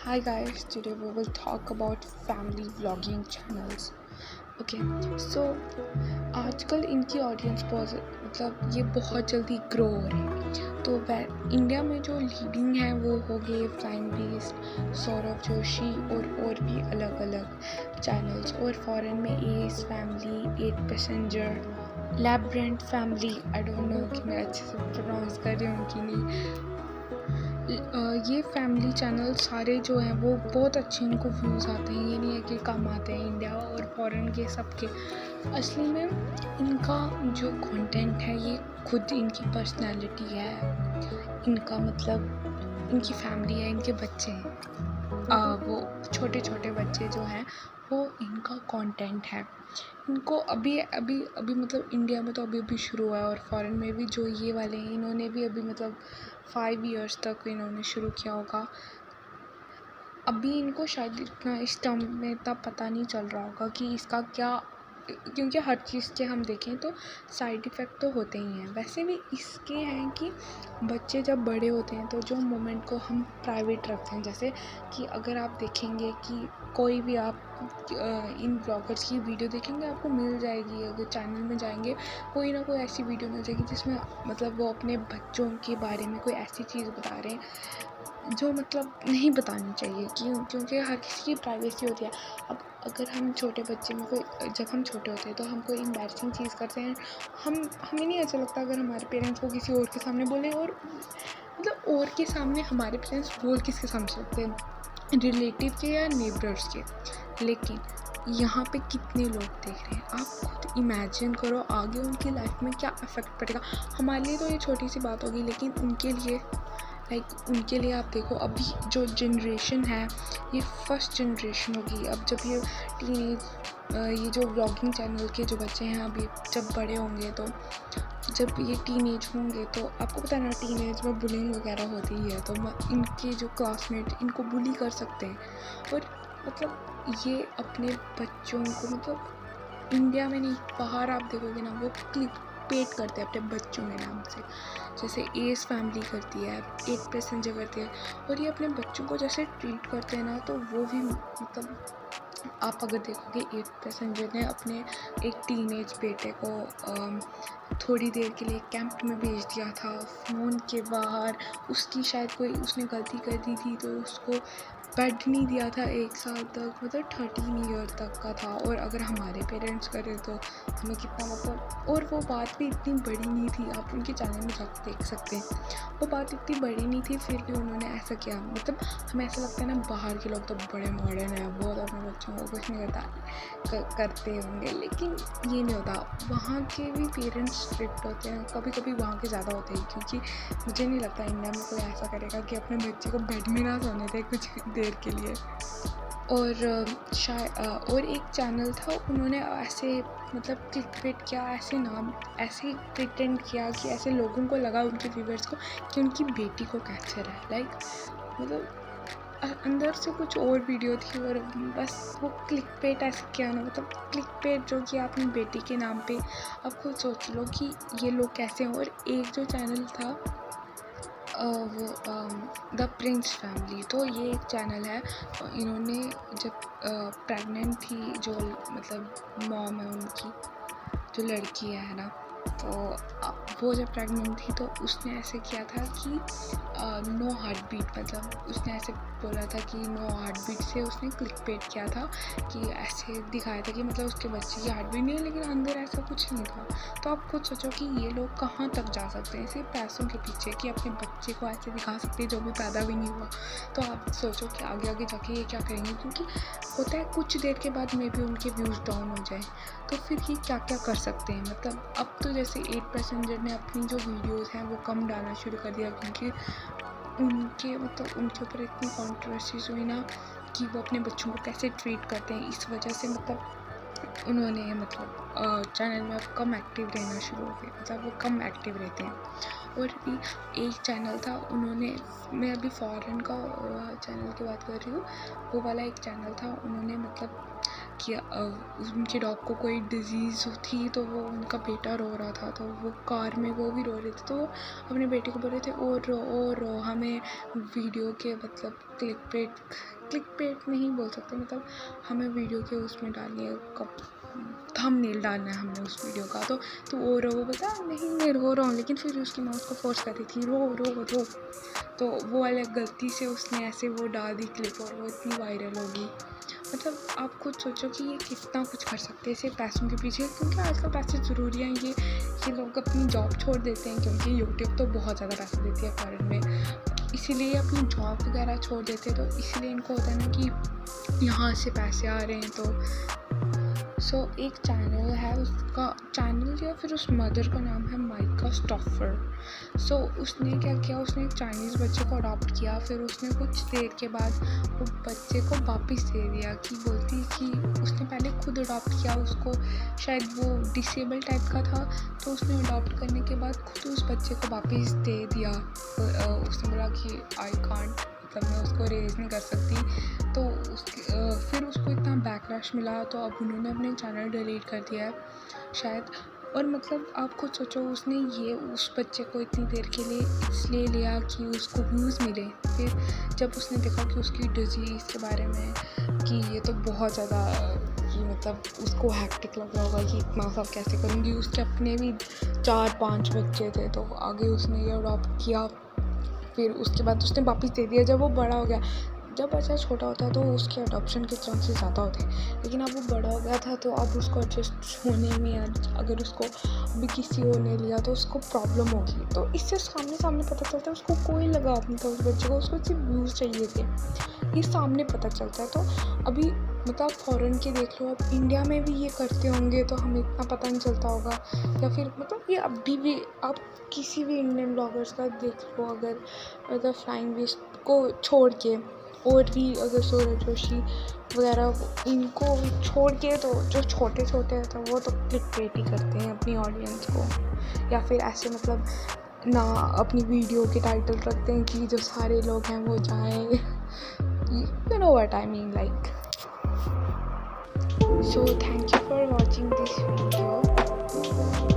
Hi guys, today we will talk about family vlogging channels. Okay so आजकल इनकी audience ये बहुत जल्दी ग्रो हो रही है। तो इंडिया में जो लीडिंग है वो हो गए फ्लाइंग बीस्ट, सौरभ जोशी और भी अलग अलग चैनल्स। और फॉरेन में एस फैमिली, एट पैसेंजर, लैब्रेंट फैमिली, आई डोंट नो कि मैं अच्छे से प्रोनाउंस कर रही हूँ कि नहीं। ये फैमिली चैनल सारे जो हैं वो बहुत अच्छे इनको व्यूज़ आते हैं। ये नहीं है कि कम आते हैं, इंडिया और फॉरेन के सबके। असली में इनका जो कंटेंट है ये खुद इनकी पर्सनालिटी है, इनका इनकी फैमिली है, इनके बच्चे हैं। वो छोटे छोटे बच्चे जो हैं वो इनका कंटेंट है। इनको अभी अभी अभी इंडिया में तो अभी शुरू हुआ है, और फॉरेन में भी जो ये वाले हैं इन्होंने भी अभी 5 इयर्स तक इन्होंने शुरू किया होगा। अभी इनको शायद इतना इस टर्म में इतना पता नहीं चल रहा होगा कि इसका क्या, क्योंकि हर चीज़ के हम देखें तो साइड इफ़ेक्ट तो होते ही हैं। वैसे भी इसके हैं कि बच्चे जब बड़े होते हैं तो जो मोमेंट को हम प्राइवेट रखते हैं, जैसे कि अगर आप देखेंगे कि कोई भी आप इन ब्लॉगर्स की वीडियो देखेंगे आपको मिल जाएगी। अगर चैनल में जाएंगे कोई ना कोई ऐसी वीडियो मिल जाएगी जिसमें वो अपने बच्चों के बारे में कोई ऐसी चीज़ बता रहे हैं जो नहीं बतानी चाहिए, क्योंकि हर किसी की प्राइवेसी होती है। अब अगर हम छोटे बच्चे में जब हम छोटे होते हैं तो हम कोई एम्बैरसिंग चीज़ करते हैं, हमें नहीं अच्छा लगता अगर हमारे पेरेंट्स को किसी और के सामने बोले। और और के सामने हमारे पेरेंट्स बोल किसके सामने सकते हैं, रिलेटिव के या नेबर्स के। लेकिन यहाँ पे कितने लोग देख रहे हैं, आप खुद इमेजिन करो आगे उनकी लाइफ में क्या इफ़ेक्ट पड़ेगा। हमारे लिए तो ये छोटी सी बात होगी, लेकिन उनके लिए आप देखो, अभी जो जनरेशन है ये फर्स्ट जनरेशन होगी। अब जब ये ये जो व्लॉगिंग चैनल के जो बच्चे हैं अभी जब बड़े होंगे, तो जब ये टीनेज होंगे तो आपको पता है ना, टीनेज में बुलिंग वगैरह होती ही है। तो इनके जो क्लासमेट इनको बुली कर सकते हैं। और ये अपने बच्चों को इंडिया में नहीं, बाहर आप देखोगे ना, वो क्लिक पेट करते हैं अपने बच्चों के नाम से। जैसे एस फैमिली करती है, एट पैसेंजर करती है, और ये अपने बच्चों को जैसे ट्रीट करते हैं ना, तो वो भी आप अगर देखोगे एट पैसेंजर ने अपने एक टीनेज बेटे को थोड़ी देर के लिए कैंप में भेज दिया था फ़ोन के बाहर। उसकी शायद कोई उसने गलती कर दी थी तो उसको बेड नहीं दिया था 1 साल तक, 13 ईयर तक का था। और अगर हमारे पेरेंट्स करें तो हमें कितना और वो बात भी इतनी बड़ी नहीं थी। आप उनके चैनल में जाकर देख सकते हैं, वो बात इतनी बड़ी नहीं थी, फिर भी उन्होंने ऐसा किया। हमें ऐसा लगता है ना, बाहर के लोग तो बड़े मॉडर्न हैं, वो तो अपने बच्चों को कुछ नहीं करते होंगे, लेकिन ये नहीं होता। वहाँ के भी पेरेंट्स स्ट्रिक्ट होते हैं, कभी कभी वहाँ के ज़्यादा होते हैं, क्योंकि मुझे नहीं लगता इंडिया में कोई ऐसा करेगा कि अपने बच्चे को बेड में ना सोने दे कुछ देर के लिए। और एक चैनल था, उन्होंने ऐसे क्लिकबेट किया, ऐसे प्रिटेंड किया कि ऐसे लोगों को लगा, उनके व्यूअर्स को, कि उनकी बेटी को कैंसर है। अंदर से कुछ और वीडियो थी, और बस वो क्लिकबेट ऐसे किया ना, क्लिकबेट जो कि अपनी बेटी के नाम पे। अब खुद सोच लो कि ये लोग कैसे हैं। और एक जो चैनल था वो द प्रिंस फैमिली, तो ये एक चैनल है। इन्होंने जब प्रेग्नेंट थी, जो मॉम है उनकी, जो लड़की है ना, तो वो जब प्रेग्नेंट थी तो उसने ऐसे किया था कि नो हार्ट बीट, उसने ऐसे बोला था कि नो हार्ट बीट से उसने क्लिकबेट किया था, कि ऐसे दिखाया था कि उसके बच्चे की हार्ट बीट नहीं है, लेकिन अंदर ऐसा कुछ नहीं था। तो आप खुद सोचो कि ये लोग कहाँ तक जा सकते हैं सिर्फ पैसों के पीछे, कि अपने बच्चे को ऐसे दिखा सकते हैं जो भी पैदा भी नहीं हुआ। तो आप सोचो कि आगे आगे जाके ये क्या करेंगे, क्योंकि होता है कुछ देर के बाद में भी उनके व्यूज़ डाउन हो जाए, तो फिर ये क्या क्या कर सकते हैं। अब तो जैसे एट पैसेंजर ने अपनी जो वीडियोस हैं वो कम डालना शुरू कर दिया, क्योंकि उनके ऊपर इतनी कंट्रोवर्सीज हुई ना, कि वो अपने बच्चों को कैसे ट्रीट करते हैं। इस वजह से उन्होंने चैनल में अब कम एक्टिव रहना शुरू हो गए, वो कम एक्टिव रहते हैं। और भी एक चैनल था, मैं अभी फॉरेन का चैनल की बात कर रही हूँ, वो वाला एक चैनल था, उन्होंने कि उनके डॉग को कोई डिजीज़ थी, तो वो उनका बेटा रो रहा था, तो वो कार में वो भी रो रहे थे, तो वो अपने बेटे को बोल रहे थे और रो हमें वीडियो के मतलब क्लिक पेट नहीं बोल सकते, मतलब हमें वीडियो के उसमें डालनी है, कब थंबनेल डालना है हमने उस वीडियो का। तो वो बोलता नहीं मैं रो रहा हूँ, लेकिन फिर उसकी माँ उसको फोर्स कर रही थी रो। तो वो वाले गलती से उसने ऐसे वो डाल दी क्लिप और वो इतनी वायरल होगी। मतलब आप खुद सोचो कि ये कितना कुछ कर सकते हैं सिर्फ पैसों के पीछे, क्योंकि आजकल पैसे ज़रूरी हैं। ये लोग अपनी जॉब छोड़ देते हैं, क्योंकि यूट्यूब तो बहुत ज़्यादा पैसे देती है फॉरेन में, इसीलिए अपनी जॉब वगैरह छोड़ देते हैं। तो इसीलिए इनको होता है ना कि यहाँ से पैसे आ रहे हैं। तो एक चैनल है, उसका चैनल या फिर उस मदर का नाम है माइका स्टॉफर। उसने क्या किया, उसने एक चाइनीज़ बच्चे को अडॉप्ट किया, फिर उसने कुछ देर के बाद वो बच्चे को वापस दे दिया। कि बोलती कि उसने पहले खुद अडॉप्ट किया उसको, शायद वो डिसेबल टाइप का था, तो उसने अडॉप्ट करने के बाद खुद उस बच्चे को वापस दे दिया। उसने बोला कि आई कांट, मतलब मैं उसको रेज़ नहीं कर सकती। तो फिर उसको इतना बैकलैश मिला, तो अब उन्होंने अपने चैनल डिलीट कर दिया है शायद। और मतलब आप खुद सोचो, उसने ये उस बच्चे को इतनी देर के लिए इसलिए लिया कि उसको व्यूज़ मिले। फिर जब उसने देखा कि उसकी डिजीज़ के बारे में कि ये तो बहुत ज़्यादा कि मतलब उसको हैक्टिक लग रहा होगा कि इतना सब कैसे करूँगी। उसके अपने भी 4-5 बच्चे थे, तो आगे उसने ये अडॉप्ट किया। फिर उसके बाद उसने वापस दे दिया जब वो बड़ा हो गया। जब बच्चा छोटा होता है तो उसके अडॉप्शन के चांसेस ज़्यादा होते हैं, लेकिन अब वो बड़ा हो गया था, तो अब उसको एडजस्ट होने में अगर उसको अभी किसी और ने लिया तो उसको प्रॉब्लम होगी। तो इससे सामने पता चलता है उसको कोई लगाव नहीं था उस बच्चे को, उसको सिर्फ व्यूज़ चाहिए थे, ये सामने पता चलता है। तो अभी मतलब फॉरेन के देख लो, अब इंडिया में भी ये करते होंगे तो हमें इतना पता नहीं चलता होगा, या फिर मतलब ये अभी भी आप किसी भी इंडियन ब्लॉगर्स का देख लो, अगर मतलब फ्लाइंग विस्ट को छोड़ के और भी अगर सौरभ जोशी वगैरह इनको छोड़ के, तो जो छोटे हैं तो वो तो क्लिकबेट ही करते हैं अपनी ऑडियंस को, या फिर ऐसे मतलब ना अपनी वीडियो के टाइटल रखते हैं कि जो सारे लोग हैं वो जाएं। You know what I mean, like. So thank you for watching this video.